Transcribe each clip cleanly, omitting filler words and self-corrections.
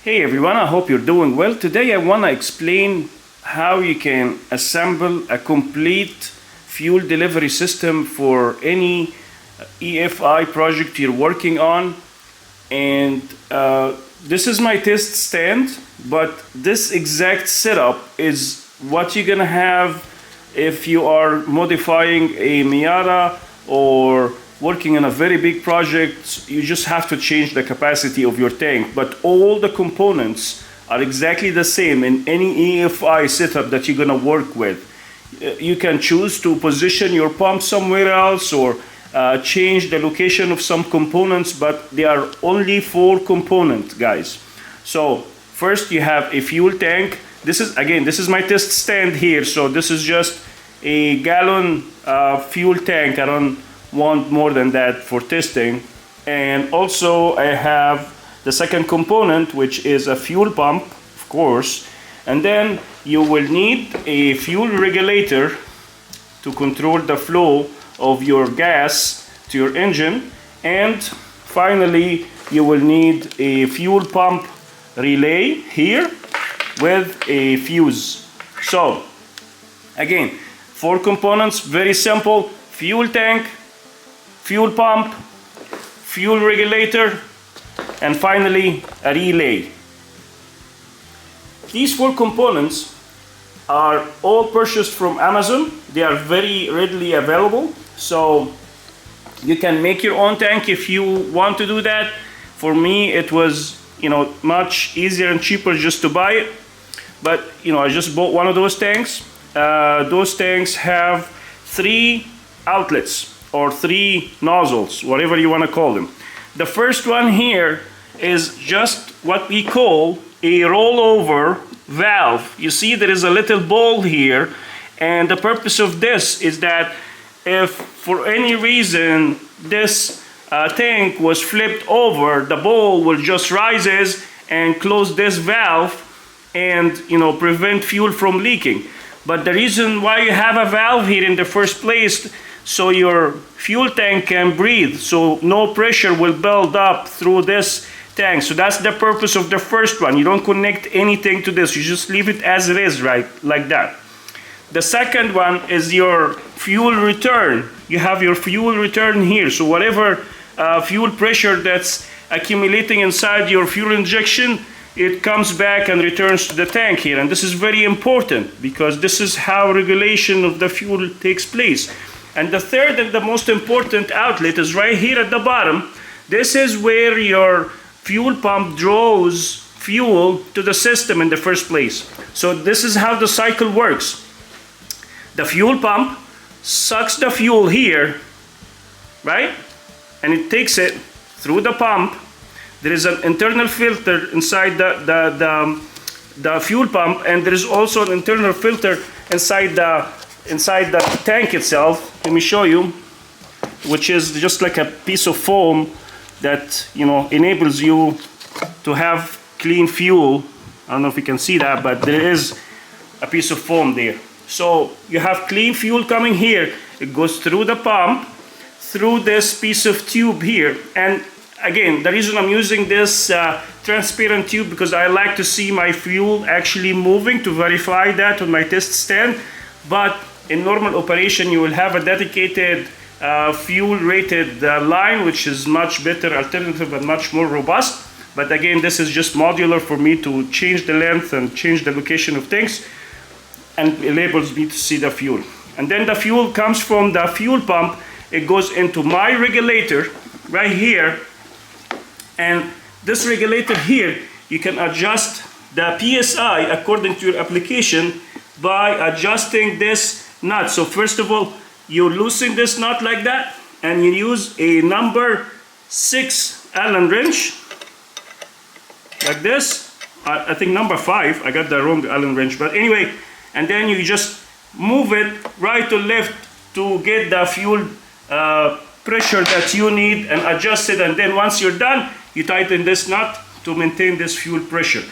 Hey everyone, I hope you're doing well. Today I want to explain how you can assemble a complete fuel delivery system for any EFI project you're working on. And this is my test stand, but this exact setup is what you're gonna have if you are modifying a Miata or working on a very big project. You just have to change the capacity of your tank, but all the components are exactly the same in any EFI setup that you're gonna work with. You can choose to position your pump somewhere else or change the location of some components, but they are only 4 components, guys. So first you have a fuel tank. This is my test stand here, so this is just a gallon fuel tank. I don't want more than that for testing. And also I have the second component, which is a fuel pump, of course. And then you will need a fuel regulator to control the flow of your gas to your engine. And finally, you will need a fuel pump relay here with a fuse. So again, 4 components, very simple: fuel tank, fuel pump, fuel regulator, and finally a relay. These 4 components are all purchased from Amazon. They are very readily available, so you can make your own tank if you want to do that. For me, it was much easier and cheaper just to buy it, but I just bought one of those tanks. Those tanks have 3 outlets or 3 nozzles, whatever you want to call them. The first one here is just what we call a rollover valve. You see there is a little ball here, and the purpose of this is that if for any reason this tank was flipped over, the ball will just rises and close this valve and prevent fuel from leaking. But the reason why you have a valve here in the first place, so your fuel tank can breathe, so no pressure will build up through this tank. So that's the purpose of the first one. You don't connect anything to this, you just leave it as it is, right, like that. The second one is your fuel return. You have your fuel return here, so whatever fuel pressure that's accumulating inside your fuel injection, it comes back and returns to the tank here. And this is very important because this is how regulation of the fuel takes place. And the third and the most important outlet is right here at the bottom. This is where your fuel pump draws fuel to the system in the first place. So this is how the cycle works. The fuel pump sucks the fuel here, right? And it takes it through the pump. There is an internal filter inside the fuel pump, and there is also an internal filter inside the tank itself. Let me show you, which is just like a piece of foam that enables you to have clean fuel. I don't know if you can see that, but there is a piece of foam there. So you have clean fuel coming here. It goes through the pump, through this piece of tube here. And again, the reason I'm using this transparent tube, because I like to see my fuel actually moving to verify that on my test stand. But in normal operation, you will have a dedicated fuel rated line, which is much better alternative and much more robust. But again, this is just modular for me to change the length and change the location of things, and enables me to see the fuel. And then the fuel comes from the fuel pump. It goes into my regulator right here. And this regulator here, you can adjust the PSI according to your application by adjusting this nut. So first of all, you loosen this nut like that, and you use a number 6 Allen wrench, like this. I think number 5, I got the wrong Allen wrench, but anyway, and then you just move it right to left to get the fuel pressure that you need and adjust it. And then once you're done, you tighten this nut to maintain this fuel pressure.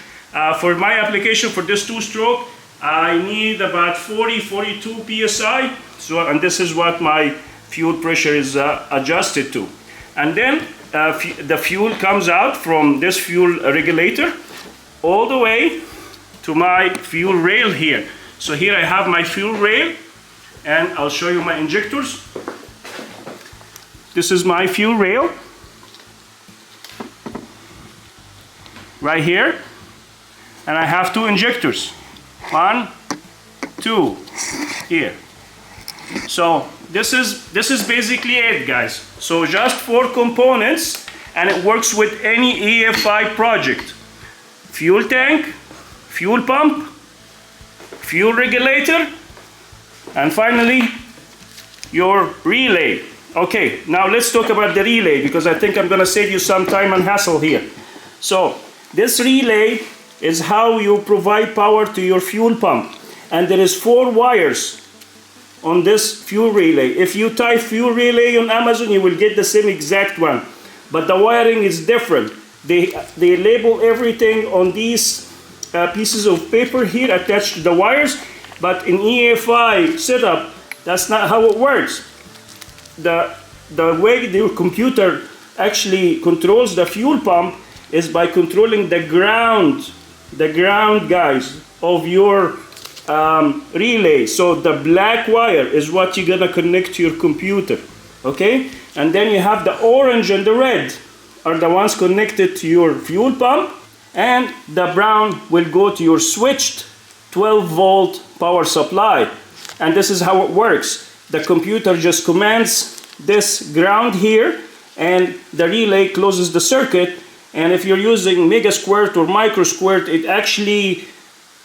For my application, for this 2-stroke, I need about 42 psi. So, and this is what my fuel pressure is adjusted to. And then the fuel comes out from this fuel regulator, all the way to my fuel rail here. So here I have my fuel rail, and I'll show you my injectors. This is my fuel rail right here, and I have two injectors. 1, 2 here. So this is basically it, guys. So just 4 components, and it works with any EFI project: fuel tank, fuel pump, fuel regulator, and finally your relay. Okay, now let's talk about the relay, because I think I'm gonna save you some time and hassle here. So this relay is how you provide power to your fuel pump, and there is 4 wires on this fuel relay. If you type fuel relay on Amazon, you will get the same exact one, but the wiring is different. They label everything on these pieces of paper here attached to the wires, but in EFI setup, that's not how it works. The way your computer actually controls the fuel pump is by controlling the ground guys of your relay. So the black wire is what you're gonna connect to your computer, okay? And then you have the orange and the red are the ones connected to your fuel pump, and the brown will go to your switched 12-volt power supply. And this is how it works. The computer just commands this ground here, and the relay closes the circuit. And if you're using mega squirt or micro squirt, it actually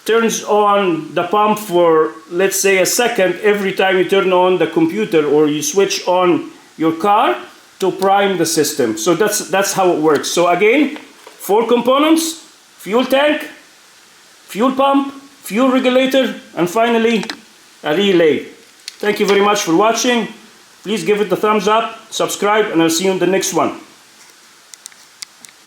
turns on the pump for, let's say, a second every time you turn on the computer or you switch on your car to prime the system. So that's how it works. So again, 4 components: fuel tank, fuel pump, fuel regulator, and finally a relay. Thank you very much for watching. Please give it a thumbs up, subscribe, and I'll see you in the next one.